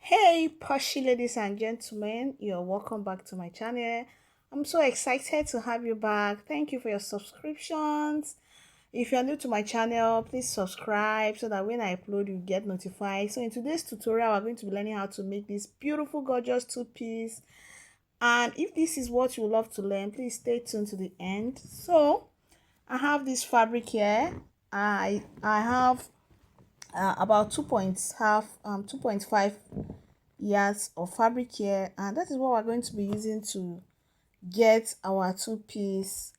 Hey, pushy ladies and gentlemen, you're welcome back to my channel. I'm so excited to have you back. Thank you for your subscriptions. If you're new to my channel, please subscribe so that when I upload, you get notified. So in today's tutorial, we're going to be learning how to make this beautiful, gorgeous two-piece. And if this is what you love to learn, please stay tuned to the end. So I have this fabric here. I have about 2.5 yards of fabric here, and that is what we're going to be using to get our two-piece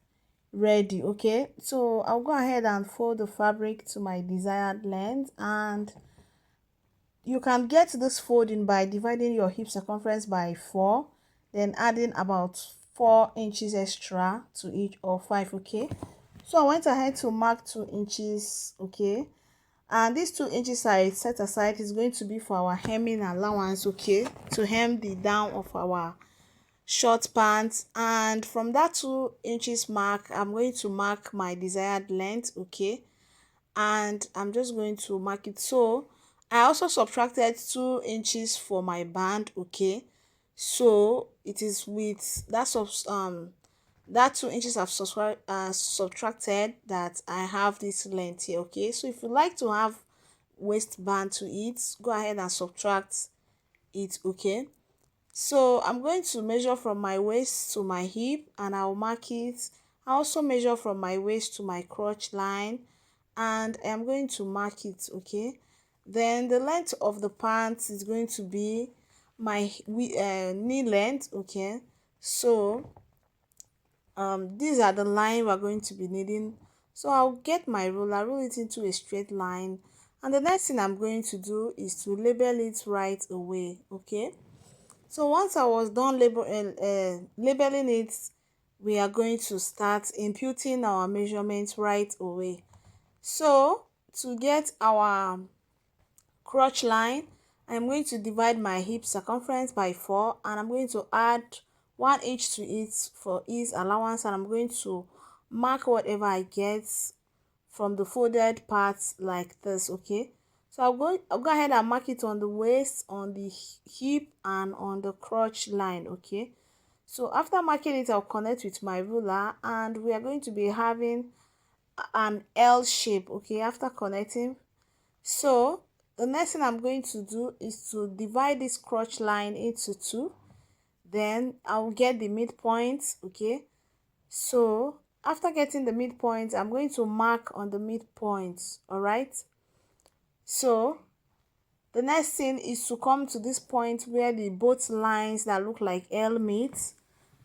ready. Okay, so I'll go ahead and fold the fabric to my desired length, and you can get this folding by dividing your hip circumference by 4, then adding about 4 inches extra to each, or 5. Okay, so I went ahead to mark 2 inches. Okay, and these 2 inches I set aside is going to be for our hemming allowance. Okay, to hem the down of our short pants, and from that 2 inches mark I'm going to mark my desired length. Okay, and I'm just going to mark it. So I also subtracted 2 inches for my band. Okay, so it is with that 2 inches I've subtracted that I have this length here. Okay, so if you like to have waistband to it, go ahead and subtract it. Okay, so I'm going to measure from my waist to my hip, and I'll mark it. I also measure from my waist to my crotch line, and I'm going to mark it. Okay, then the length of the pants is going to be my knee length. Okay, so these are the line we're going to be needing. So I'll get my ruler, roll it into a straight line, and the next thing I'm going to do is to label it right away. Okay, so once I was done labeling it, we are going to start imputing our measurements right away. So to get our crotch line, I'm going to divide my hip circumference by 4, and I'm going to add 1 inch to it for ease allowance, and I'm going to mark whatever I get from the folded parts like this. Okay, so I'll go ahead and mark it on the waist, on the hip, and on the crotch line. Okay, so after marking it, I'll connect with my ruler, and we are going to be having an L shape. Okay, after connecting, so the next thing I'm going to do is to divide this crotch line into 2. Then I'll get the midpoint. Okay, so after getting the midpoint, I'm going to mark on the midpoint. All right, so the next thing is to come to this point where the both lines that look like L meet,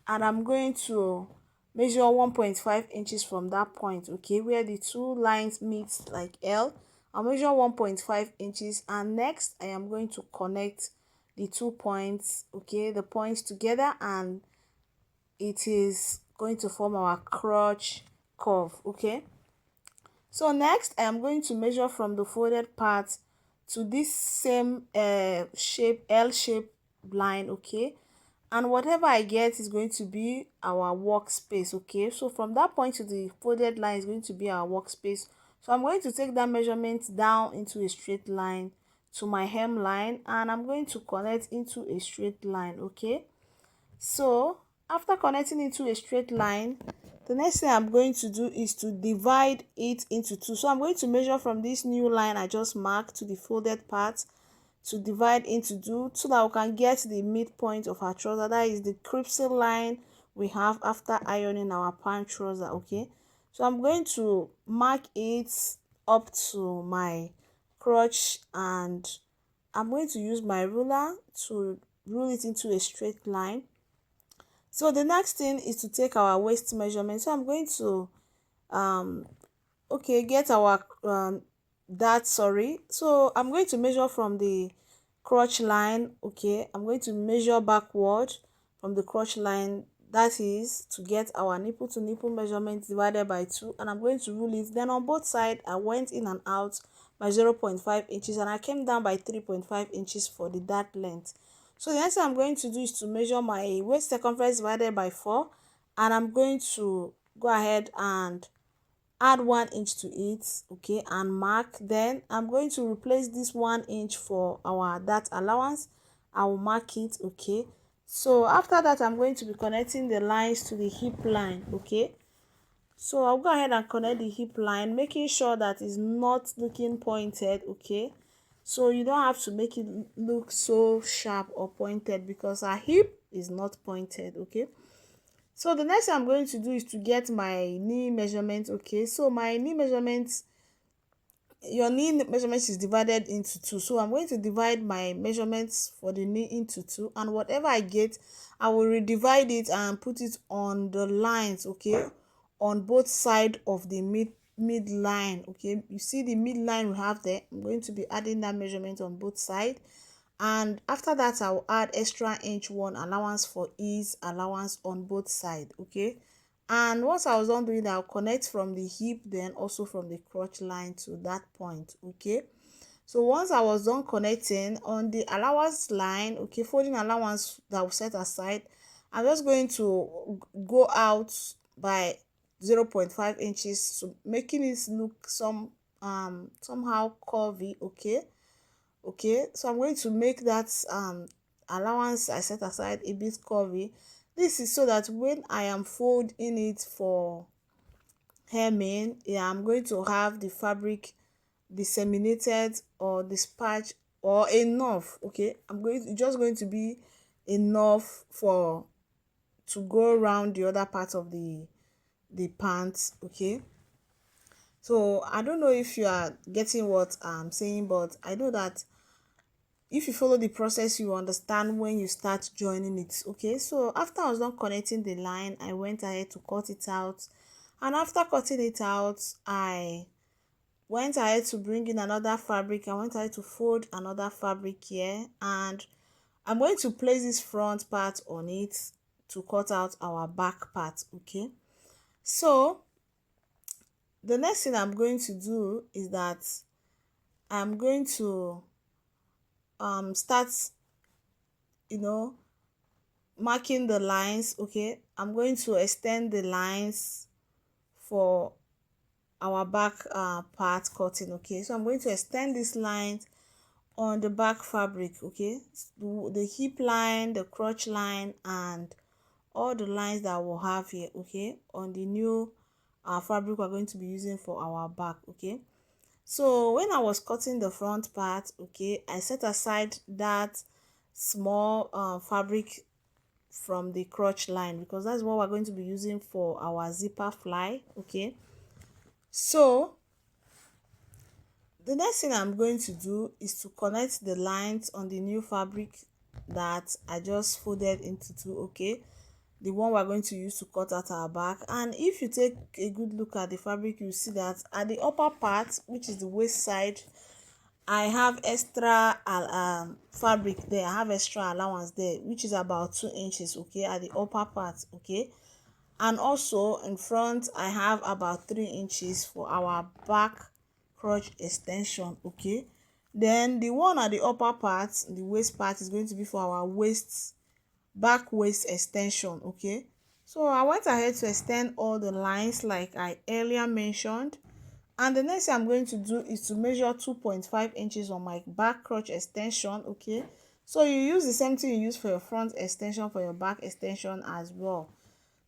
and I'm going to measure 1.5 inches from that point. Okay, where the two lines meet like L, I'll measure 1.5 inches, and next I am going to connect the 2 points. Okay, the points together, and it is going to form our crotch curve. Okay, so next I am going to measure from the folded part to this same shape, L shape line. Okay, and whatever I get is going to be our workspace. Okay, so from that point to the folded line is going to be our workspace. So I'm going to take that measurement down into a straight line to my hem line, and I'm going to connect into a straight line. Okay, so after connecting into a straight line, the next thing I'm going to do is to divide it into 2. So I'm going to measure from this new line I just marked to the folded part, to divide into 2, so that we can get the midpoint of our trouser. That is the creasing line we have after ironing our pant trouser. Okay, so I'm going to mark it up to my crotch, and I'm going to use my ruler to rule it into a straight line. So the next thing is to take our waist measurement. So I'm going to get our so I'm going to measure from the crotch line. Okay, I'm going to measure backward from the crotch line, that is to get our nipple to nipple measurement divided by 2, and I'm going to rule it. Then on both sides I went in and out by 0.5 inches, and I came down by 3.5 inches for the dart length. So the next thing I'm going to do is to measure my waist circumference divided by 4, and I'm going to go ahead and add 1 inch to it. Okay, and mark. Then I'm going to replace this 1 inch for our dart allowance, I will mark it. Okay, so after that I'm going to be connecting the lines to the hip line. Okay, so I'll go ahead and connect the hip line, making sure that it's not looking pointed. Okay, so you don't have to make it look so sharp or pointed because our hip is not pointed. Okay, so the next thing I'm going to do is to get my knee measurement. Okay, so my knee measurement, your knee measurement is divided into two, so I'm going to divide my measurements for the knee into two, and whatever I get, I will redivide it and put it on the lines. Okay, on both side of the midline. Okay, you see the midline we have there, I'm going to be adding that measurement on both sides, and after that I will add extra inch one allowance for ease allowance on both sides. Okay, and once I was done doing that, I'll connect from the hip, then also from the crotch line to that point. Okay, so once I was done connecting on the allowance line, okay, folding allowance that we set aside, I'm just going to go out by 0.5 inches, so making it look somehow curvy. Okay, so I'm going to make that allowance I set aside a bit curvy. This is so that when I am folding it for hemming, yeah, I'm going to have the fabric disseminated or dispatched or enough. Okay, it's just going to be enough for to go around the other part of the pants. Okay, so I don't know if you are getting what I'm saying, but I know that if you follow the process, you understand when you start joining it. Okay, so after I was done connecting the line, I went ahead to cut it out, and after cutting it out, I went ahead to bring in another fabric. I went ahead to fold another fabric here, and I'm going to place this front part on it to cut out our back part. Okay, so the next thing I'm going to do is that I'm going to start, you know, marking the lines. Okay, I'm going to extend the lines for our back part cutting. Okay, so I'm going to extend these lines on the back fabric. Okay, the hip line, the crotch line, and all the lines that we'll have here. Okay, on the new fabric we're going to be using for our back. Okay, so when I was cutting the front part, okay, I set aside that small fabric from the crotch line because that's what we're going to be using for our zipper fly. Okay, so the next thing I'm going to do is to connect the lines on the new fabric that I just folded into two. Okay, the one we're going to use to cut out our back. And if you take a good look at the fabric, you see that at the upper part, which is the waist side, I have extra fabric there. I have extra allowance there, which is about 2 inches. Okay, at the upper part. Okay, and also in front I have about 3 inches for our back crotch extension. Okay, then the one at the upper part, the waist part, is going to be for our back waist extension. Okay, so I went ahead to extend all the lines like I earlier mentioned, and the next thing I'm going to do is to measure 2.5 inches on my back crotch extension. Okay, so you use the same thing you use for your front extension for your back extension as well.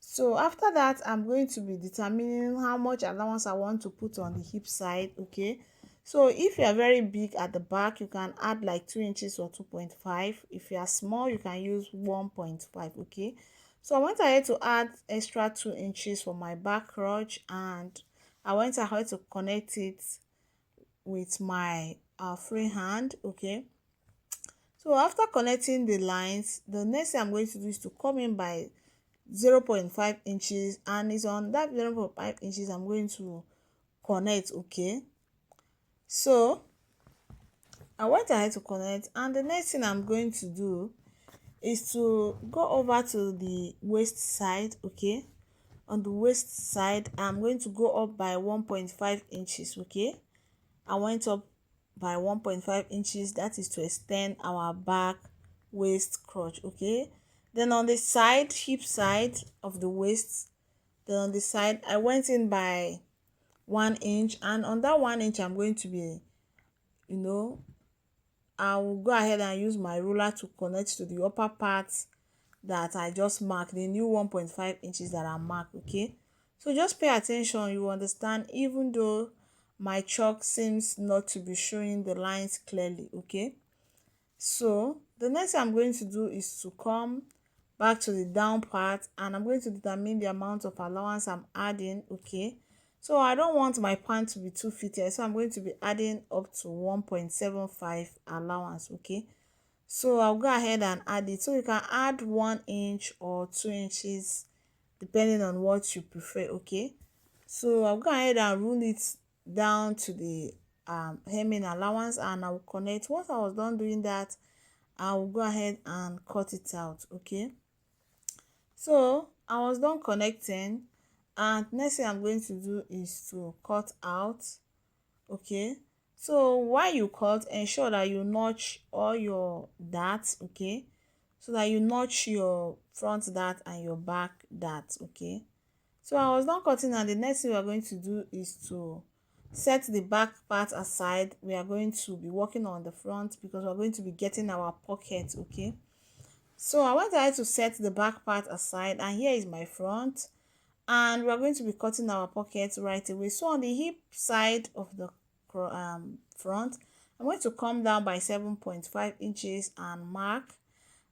So after that, I'm going to be determining how much allowance I want to put on the hip side. Okay, so if you are very big at the back, you can add like 2 inches or 2.5. If you are small, you can use 1.5. Okay, so I went ahead to add extra 2 inches for my back crotch, and I went ahead to connect it with my free hand. Okay, so after connecting the lines, the next thing I'm going to do is to come in by 0.5 inches, and it's on that 0.5 inches I'm going to connect. Okay, so I went ahead to connect, and the next thing I'm going to do is to go over to the waist side. Okay, on the waist side I'm going to go up by 1.5 inches. Okay, I went up by 1.5 inches, that is to extend our back waist crotch. Okay, then on the side, hip side of the waist, then on the side I went in by 1 inch, and on that 1 inch I'm going to be, you know, I will go ahead and use my ruler to connect to the upper part that I just marked, the new 1.5 inches that I marked. Okay, so just pay attention, you understand, even though my chalk seems not to be showing the lines clearly. Okay, so the next thing I'm going to do is to come back to the down part, and I'm going to determine the amount of allowance I'm adding. Okay, so I don't want my pan to be too fitted, so I'm going to be adding up to 1.75 allowance. Okay, so I'll go ahead and add it. So you can add 1 inch or 2 inches depending on what you prefer. Okay, so I'll go ahead and rule it down to the hemming allowance, and I'll connect. Once I was done doing that, I'll go ahead and cut it out. Okay, so I was done connecting, and next thing I'm going to do is to cut out. Okay, so while you cut, ensure that you notch all your darts. Okay, so that you notch your front dart and your back dart. Okay, so I was done cutting, and the next thing we are going to do is to set the back part aside. We are going to be working on the front because we're going to be getting our pocket. Okay, so I went ahead to set the back part aside, and here is my front, and we are going to be cutting our pockets right away. So on the hip side of the front, I'm going to come down by 7.5 inches and mark,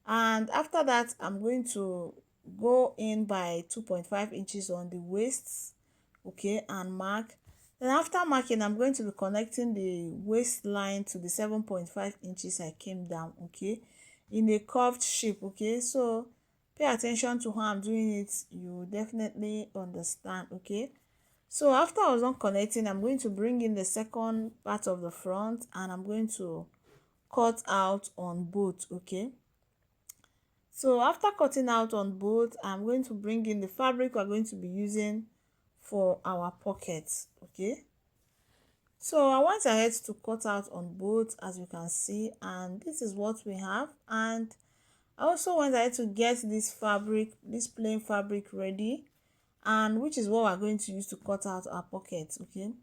and after that I'm going to go in by 2.5 inches on the waist. Okay, and mark. Then after marking, I'm going to be connecting the waistline to the 7.5 inches I came down. Okay, in a curved shape. Okay, so pay attention to how I'm doing it, you definitely understand. Okay, so after I was done connecting, I'm going to bring in the second part of the front, and I'm going to cut out on both. Okay, so after cutting out on both, I'm going to bring in the fabric we're going to be using for our pockets. Okay, so I went ahead to cut out on both, as you can see, and this is what we have. And I also went ahead to get this fabric, this plain fabric ready, and which is what we're going to use to cut out our pockets. Okay,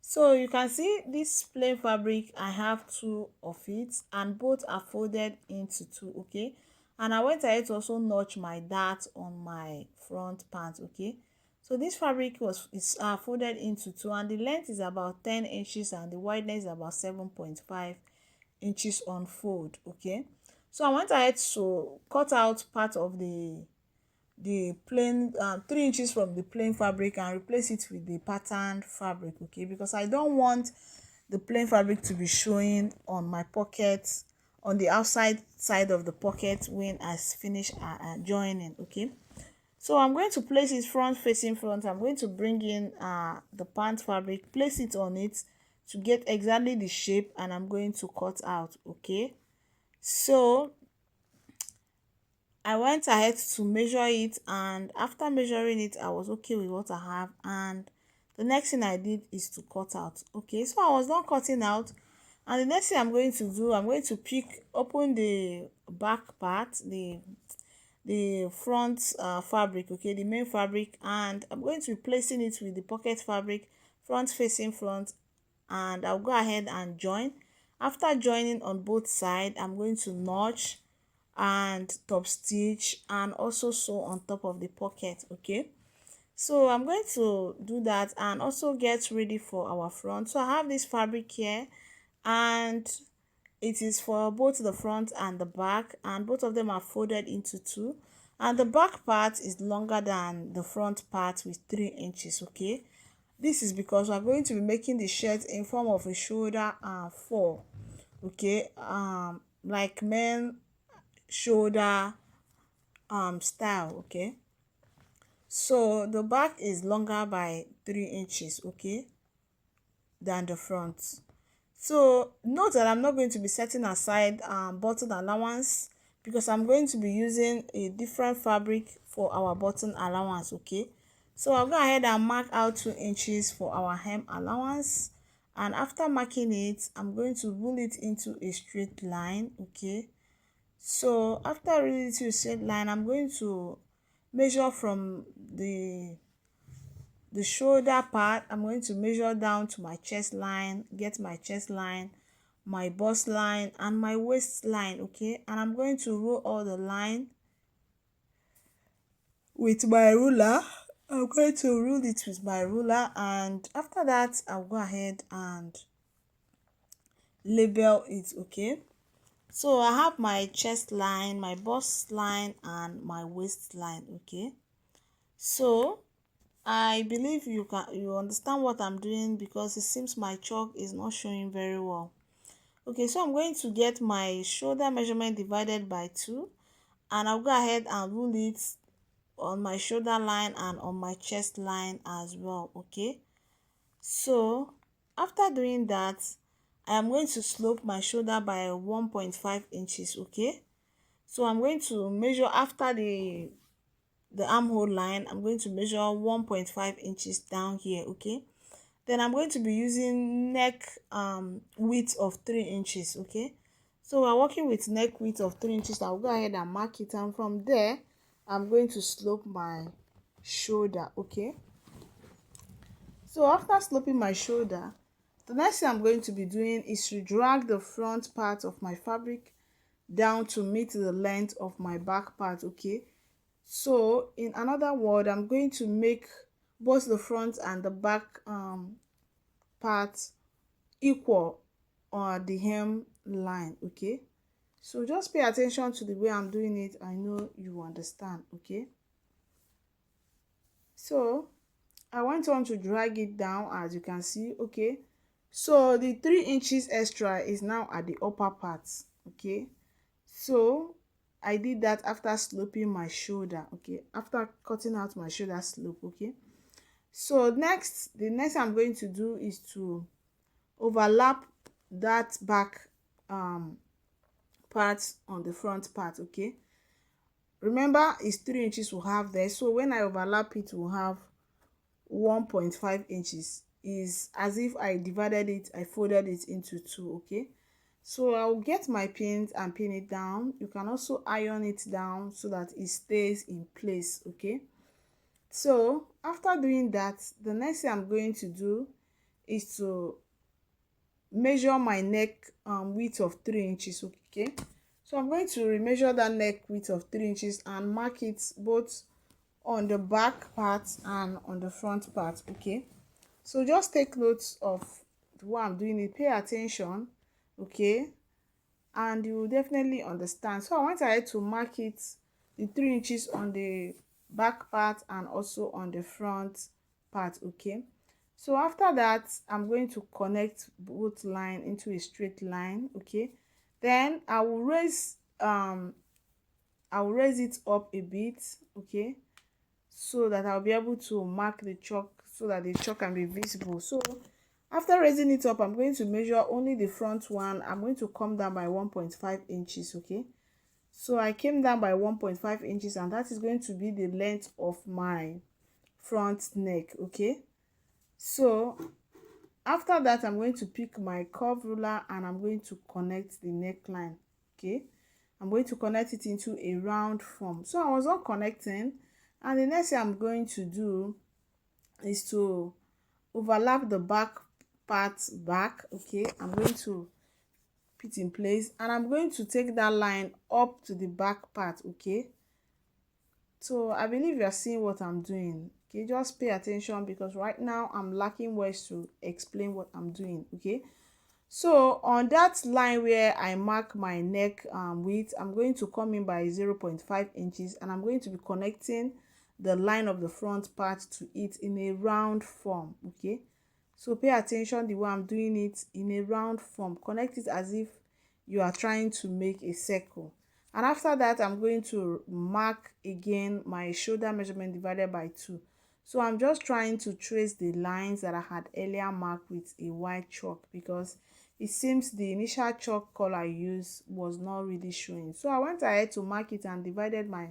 so you can see this plain fabric, I have two of it, and both are folded into two. Okay, and I went ahead to also notch my dart on my front pant. Okay, so this fabric is folded into two, and the length is about 10 inches and the wideness is about 7.5 inches on fold. Okay, so I went ahead to cut out part of the plain 3 inches from the plain fabric and replace it with the patterned fabric. Okay, because I don't want the plain fabric to be showing on my pocket, on the outside side of the pocket when I finish joining. Okay, so I'm going to place it front facing front. I'm going to bring in the pant fabric, place it on it to get exactly the shape, and I'm going to cut out. Okay, so I went ahead to measure it, and after measuring it, I was okay with what I have, and the next thing I did is to cut out. Okay, so I was done cutting out, and the next thing I'm going to do, I'm going to open the back part, the front fabric. Okay, the main fabric, and I'm going to be placing it with the pocket fabric, front facing front, and I'll go ahead and join. After joining on both sides, I'm going to notch and top stitch and also sew on top of the pocket. Okay, so I'm going to do that and also get ready for our front. So I have this fabric here, and it is for both the front and the back, and both of them are folded into two, and the back part is longer than the front part with 3 inches. Okay, this is because we're going to be making the shirt in form of a shoulder and four. Okay, like men shoulder style. Okay, so the back is longer by 3 inches, okay, than the front. So note that I'm not going to be setting aside button allowance, because I'm going to be using a different fabric for our button allowance. Okay, so I'll go ahead and mark out 2 inches for our hem allowance, and after marking it, I'm going to rule it into a straight line. Okay, so after ruling it to a straight line, I'm going to measure from the shoulder part. I'm going to measure down to my chest line, get my chest line, my bust line and my waistline. Okay, and I'm going to roll all the line with my ruler. I'm going to rule it with my ruler, and after that I'll go ahead and label it. Okay, so I have my chest line, my bust line, and my waistline. Okay, so I believe you understand what I'm doing, because it seems my chalk is not showing very well. Okay, so I'm going to get my shoulder measurement divided by 2, and I'll go ahead and rule it on my shoulder line and on my chest line as well. Okay, so after doing that, I am going to slope my shoulder by 1.5 inches. Okay, so I'm going to measure after the armhole line. I'm going to measure 1.5 inches down here. Okay, then I'm going to be using neck width of 3 inches. Okay, so we're working with neck width of 3 inches. I'll go ahead and mark it, and from there I'm going to slope my shoulder. Okay, so after sloping my shoulder, the next thing I'm going to be doing is to drag the front part of my fabric down to meet the length of my back part. Okay, so in another word, I'm going to make both the front and the back part equal on the hem line. Okay, so just pay attention to the way I'm doing it. I know you understand. Okay, so I went on to drag it down, as you can see. Okay, so the 3 inches extra is now at the upper part. Okay, so I did that after sloping my shoulder. Okay, after cutting out my shoulder slope. Okay, so the next I'm going to do is to overlap that back part on the front part. Okay, remember it's 3 inches we have there, so when I overlap it, we'll have 1.5 inches. Is as if I divided it, I folded it into 2. Okay, so I'll get my pins and pin it down. You can also iron it down so that it stays in place. Okay, so after doing that, the next thing I'm going to do is to measure my neck width of 3 inches. Okay, so I'm going to remeasure that neck width of 3 inches and mark it both on the back part and on the front part. Okay, so just take notes of the way I'm doing it, pay attention. Okay, and you will definitely understand. So I went ahead to mark it, the 3 inches on the back part and also on the front part. Okay, so after that, I'm going to connect both line into a straight line. Okay, then I will raise it up a bit. Okay, so that I'll be able to mark the chalk, so that the chalk can be visible. So after raising it up, I'm going to measure only the front one. I'm going to come down by 1.5 inches. Okay, so I came down by 1.5 inches, and that is going to be the length of my front neck. Okay, so after that, I'm going to pick my curve ruler and I'm going to connect the neckline. Okay, I'm going to connect it into a round form. So I was not connecting, and the next thing I'm going to do is to overlap the back part back. Okay, I'm going to put in place, and I'm going to take that line up to the back part. Okay, so I believe you are seeing what I'm doing. Okay, just pay attention, because right now I'm lacking words to explain what I'm doing. Okay, so on that line where I mark my neck width, I'm going to come in by 0.5 inches, and I'm going to be connecting the line of the front part to it in a round form. Okay, so pay attention the way I'm doing it, in a round form. Connect it as if you are trying to make a circle. And after that, I'm going to mark again my shoulder measurement divided by 2. So I'm just trying to trace the lines that I had earlier marked with a white chalk, because it seems the initial chalk color I used was not really showing. So I went ahead to mark it and divided my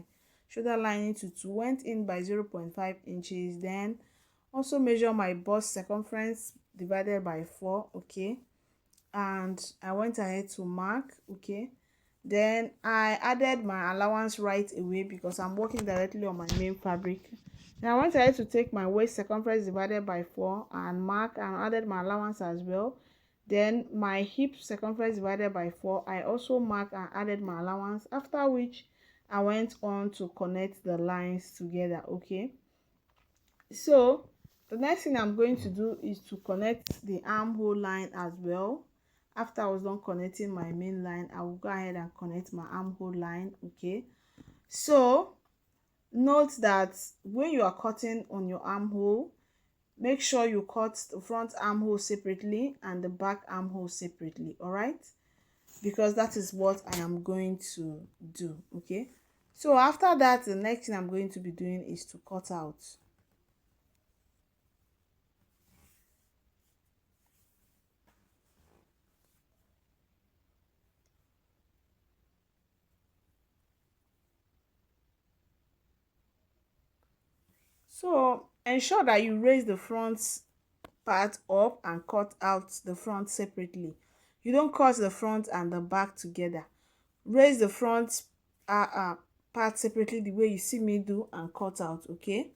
shoulder line into 2, went in by 0.5 inches, then also measure my bust circumference divided by 4. Okay, and I went ahead to mark. Okay, then I added my allowance right away, because I'm working directly on my main fabric. Then I went ahead to take my waist circumference divided by 4 and mark, and added my allowance as well. Then my hip circumference divided by 4, I also marked and added my allowance, after which I went on to connect the lines together. Okay, so the next thing I'm going to do is to connect the armhole line as well. After I was done connecting my main line, I will go ahead and connect my armhole line. Okay, so note that when you are cutting on your armhole, make sure you cut the front armhole separately and the back armhole separately, all right, because that is what I am going to do. Okay, so after that, the next thing I'm going to be doing is to cut out. So ensure that you raise the front part up and cut out the front separately. You don't cut the front and the back together. Raise the front part separately the way you see me do and cut out. Okay,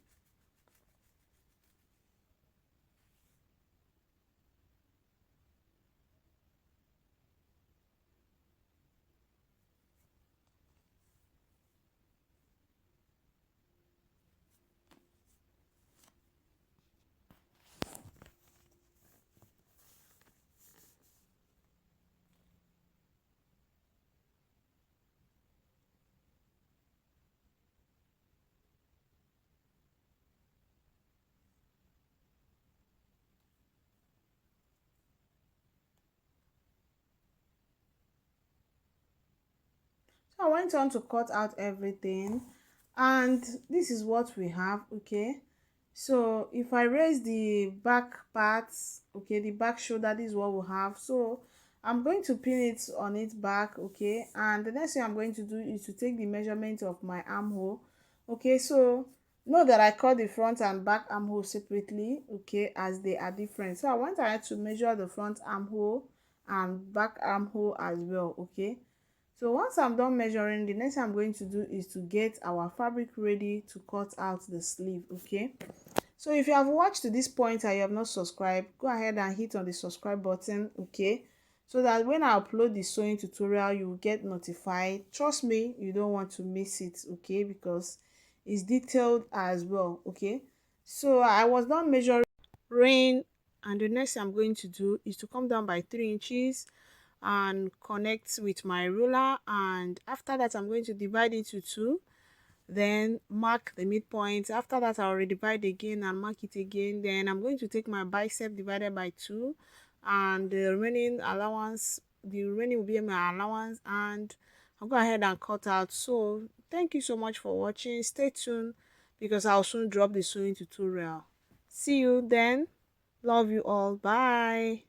so I went on to cut out everything, and this is what we have. Okay, so if I raise the back parts, okay, the back shoulder, this is what we have. So I'm going to pin it on its back. Okay, and the next thing I'm going to do is to take the measurement of my armhole. Okay, so know that I cut the front and back armhole separately, okay, as they are different. So I went ahead to measure the front armhole and back armhole as well. Okay, so once I'm done measuring, the next thing I'm going to do is to get our fabric ready to cut out the sleeve. Okay, so if you have watched to this point and you have not subscribed, go ahead and hit on the subscribe button. Okay, so that when I upload the sewing tutorial, you will get notified. Trust me, you don't want to miss it. Okay, because it's detailed as well. Okay, so I was done measuring, and the next thing I'm going to do is to come down by 3 inches and connect with my ruler, and after that I'm going to divide into two, then mark the midpoint. After that I'll redivide again and mark it again. Then I'm going to take my bicep divided by 2, and the remaining will be my allowance, and I'll go ahead and cut out. So thank you so much for watching. Stay tuned because I'll soon drop the sewing tutorial. See you then. Love you all. Bye.